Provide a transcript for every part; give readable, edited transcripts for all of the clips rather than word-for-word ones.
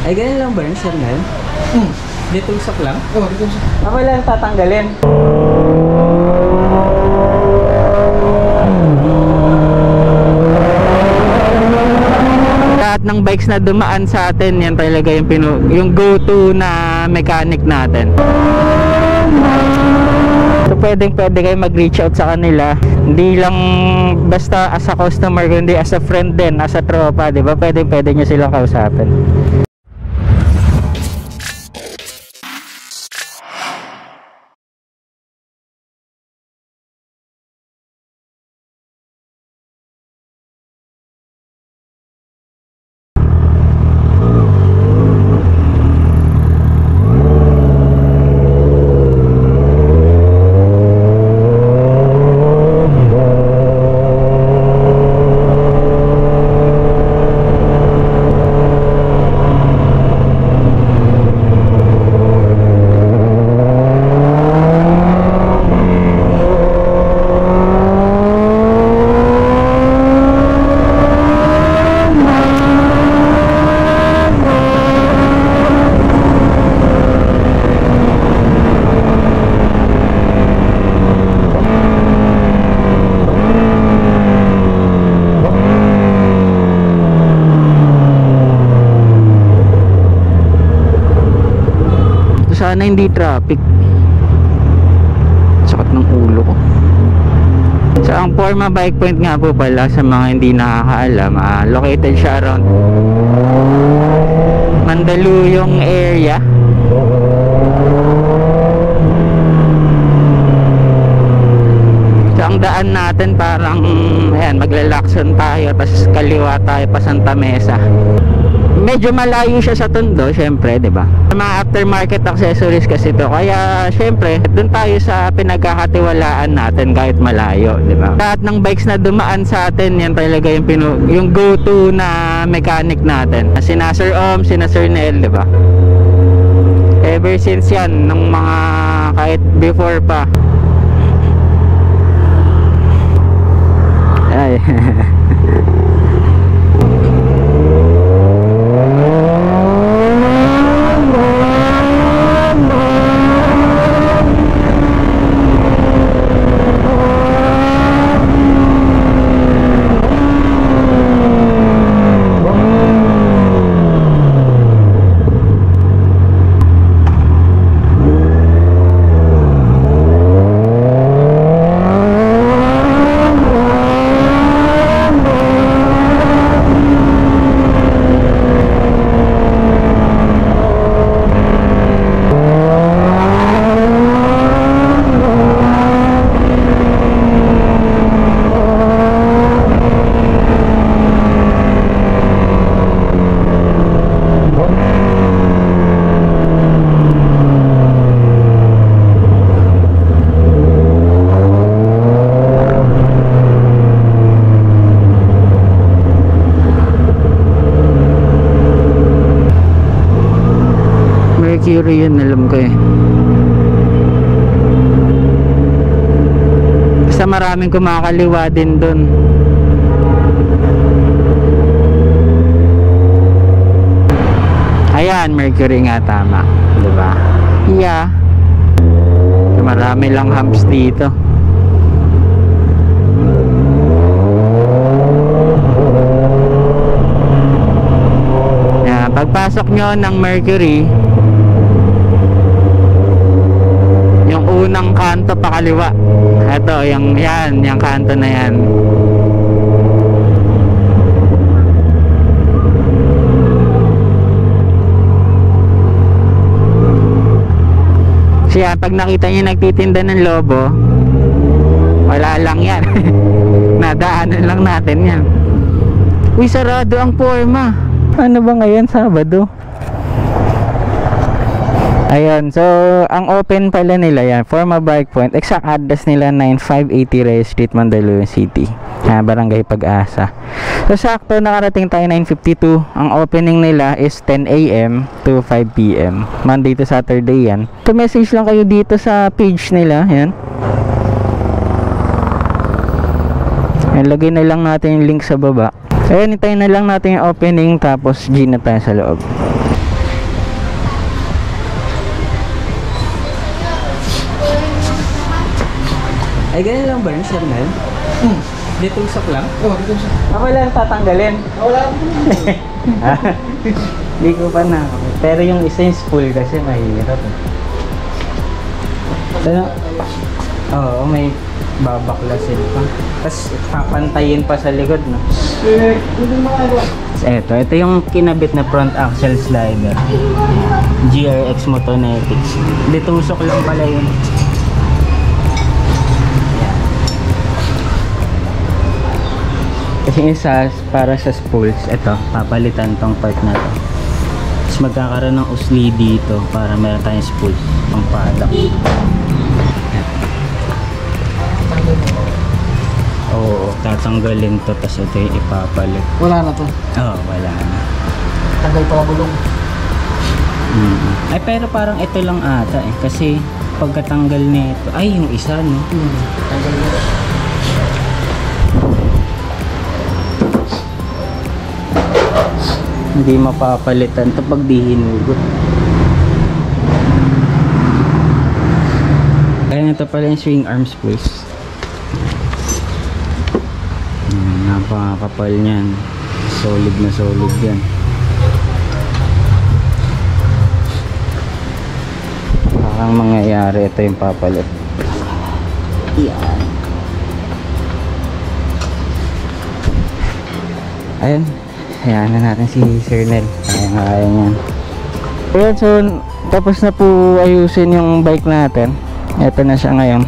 Ay, ganyan lang ba yun, Sir Nel? Dito usap lang? Oo, dito usap. Ako lang tatanggalin. Lahat ng bikes na dumaan sa atin, yan talaga yung go-to na mechanic natin. So pwede kayo mag-reach out sa kanila. Hindi lang basta as a customer, kundi as a friend din, as a tropa, di ba? Pwede nyo silang kausapin. Sana hindi traffic. Sakit ng ulo ko. So ang Forma Bike Point nga po pala, sa mga hindi nakakaalam, located siya around Mandaluyong area. So ang daan natin parang ayan, maglalakson tayo, tapos kaliwa tayo pa Santa Mesa. Medyo malayo siya sa Tondo, syempre, 'di ba? Mga aftermarket accessories kasi to. Kaya syempre, doon tayo sa pinagkakatiwalaan natin kahit malayo, 'di ba? Lahat ng bikes na dumaan sa atin, yan talaga yung go-to na mechanic natin. Sina Sir Om, sina Sir Nel, 'di ba? Ever since yan, nung mga kahit before pa. Ay. Mercury yun, alam ko eh. Basta maraming kumakaliwa din dun. Ayan, Mercury nga, tama, diba? Yeah. Marami lang humps dito. Yan, pagpasok nyo ng Mercury, yung unang kanto pakaliwa, eto, yung kanto na yan. Siya, pag nakita niyo nagtitinda ng lobo, wala lang yan. Nadaanan lang natin yan. Uy, sarado ang Forma. Ano ba ngayon, Sabado? Ayun, so ang open pala nila yan, Forma Bike Point. Exact address nila 9580 Reyes Street, Mandaluyong City, Barangay Pag-asa. So sakto nakarating tayo 9:52. Ang opening nila is 10 AM to 5 PM, Monday to Saturday yan. So message lang kayo dito sa page nila, yan. Lagay na lang natin yung link sa baba. Ayun, hintayin na lang natin yung opening, tapos G na tayo sa loob. Ay, ganyan lang ba yun, Sir Nel? Dito usok lang? Oo, dito siya. Ako lang tatanggalin. Wala. Hindi ko pa na. Pero yung isa yung spool kasi mahirap. Ano? Oo, may babaklasin pa. Tapos papantayin pa sa likod, no? Ito yung kinabit na front axle slider. GRX Motonetics. Dito usok lang pala yun. Kasi isa para sa spools, ito, papalitan tong part na to. Tapos magkakaroon ng usli dito para meron tayong spools pang paddock. Oo, tatanggalin to, tapos ito yung ipapalit. Wala na to. Oo, wala na. Tanggal pala gulong. Ay, pero parang ito lang ata eh. Kasi pagkatanggal nito, ay yung isa, no? Tanggal na. Hindi mapapalitan to pag di hinugot. Kaya ito pala yung swing arm spools. Napakakapal niyan. Solid na solid yan. Parang mangyayari ito yung papalit. Yan. Ayun. Ayan na natin si Sir Nel. Kaya yan. Ayan, so tapos na po ayusin yung bike natin. Ito na siya ngayon.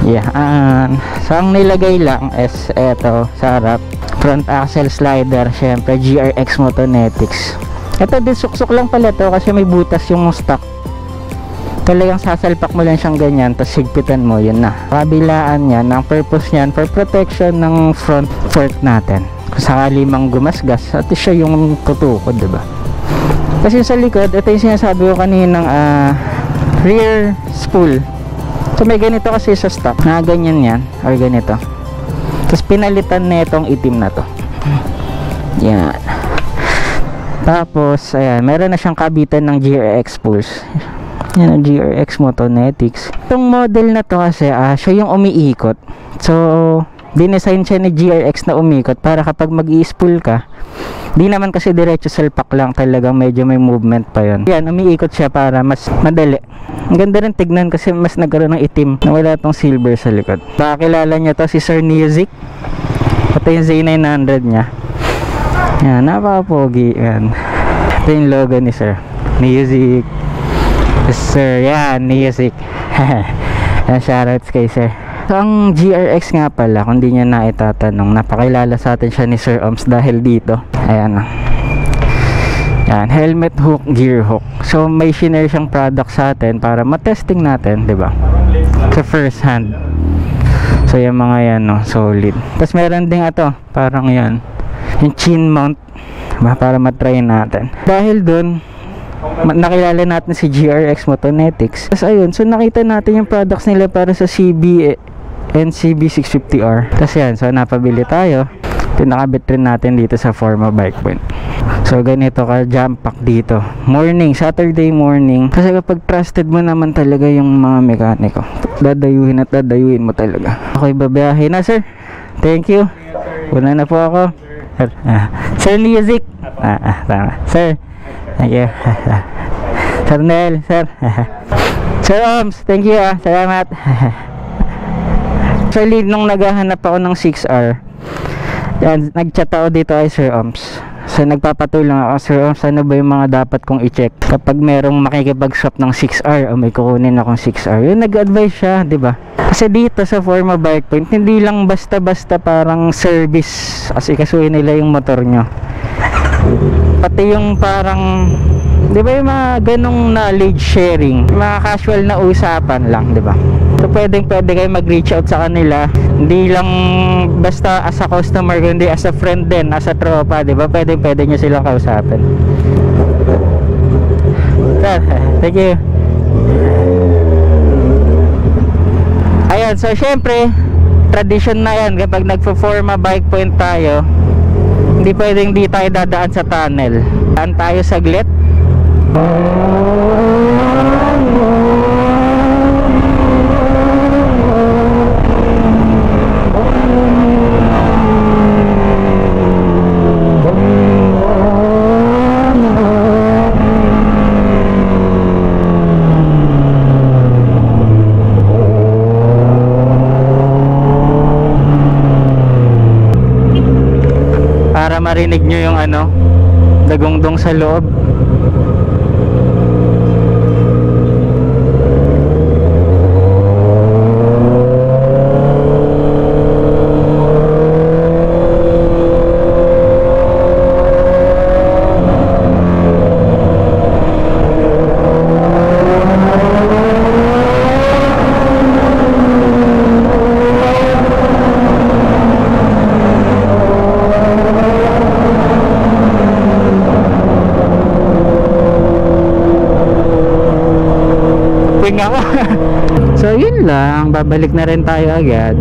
Yan. So ang nilagay lang is eto sa harap, front axle slider, syempre GRX Motonetics. Ito din suksok lang pala to kasi may butas yung stock. Talagang sasalpak mo lang siyang ganyan, tapos higpitan mo, yun na. Kabilaan yan, ang purpose niyan for protection ng front fork natin. Kung sakali mang gumasgas, at siya yung tutukod, diba? Kasi sa likod, ito yung sinasabi ko kaninang rear spool. So may ganito kasi sa stock, na ganyan yan, or ganito. Tapos pinalitan na itong itim na to. Yan. Tapos, ayan, meron na siyang kabitan ng GRX spools. Yan ang GRX Motonetics. Itong model na to kasi, siya yung umiikot. So, dinesign siya ni GRX na umikot para kapag mag-i-spool ka, di naman kasi diretso salpak lang, talagang medyo may movement pa yun. Yan, umiikot siya para mas madali. Ang ganda rin tignan kasi mas nagkaroon ng itim na wala tong silver sa likod. Baka kilala nyo to, si Sir Music. Ito yung Z900 niya. Yan, napaka-pogi. Yan. Ito yung logo ni Sir Music. Yes, Sir, yan, Music. Yan, shoutouts kay Sir. So, ang GRX nga pala, kung di nyo na itatanong, napakilala sa atin siya ni Sir Oms dahil dito. Ayan. Yan, helmet hook, gear hook. So, may shinare siyang product sa atin para matesting natin, di ba? Sa first hand. So, yung mga yan, no, solid. Tapos, meron din ito, parang yan, yung chin mount, diba? Para matry natin. Dahil dun, nakilala natin si GRX Motonetics. Tapos, ayun, so nakita natin yung products nila para sa CB and CB650R. Tapos yan, so napabili tayo. Pinakabit rin natin dito sa Forma Bike Point. So ganito ka jump pack dito. Morning, Saturday morning. Kasi kapag trusted mo naman talaga yung mga mekaniko, dadayuhin at dadayuhin mo talaga. Okay, babiyahe na, sir. Thank you. Una na po ako. Sir Music. Tama. Sir, thank you. Sir Nel, sir. Sir Oms, thank you, salamat. Actually, nung naghahanap ako ng 6R, yan, nag-chat ako dito kay Sir Oms. So, nagpapatulong ako, Sir Oms, ano ba yung mga dapat kong i-check kapag merong makikipag-swap ng 6R o may kukunin akong 6R. Yun, nag-advise siya, di ba? Kasi dito sa Forma Bike Point, hindi lang basta-basta parang service kasi kasuhin nila yung motor nyo. Pati yung parang, di ba yung mga ganong knowledge sharing, mga casual na usapan lang, di ba? So pwede kayo mag-reach out sa kanila, hindi lang basta as a customer, kundi as a friend din, as a tropa, di ba? Pwede nyo silang kausapin. Sir, thank you. Ayan, so syempre tradition na yan kapag nagpo-Forma Bike Point tayo, hindi pwedeng di tayo dadaan sa tunnel. Daan tayo saglit. Narinig nyo yung ano, dagongdong sa loob. Ako. So yun lang, babalik na rin tayo agad.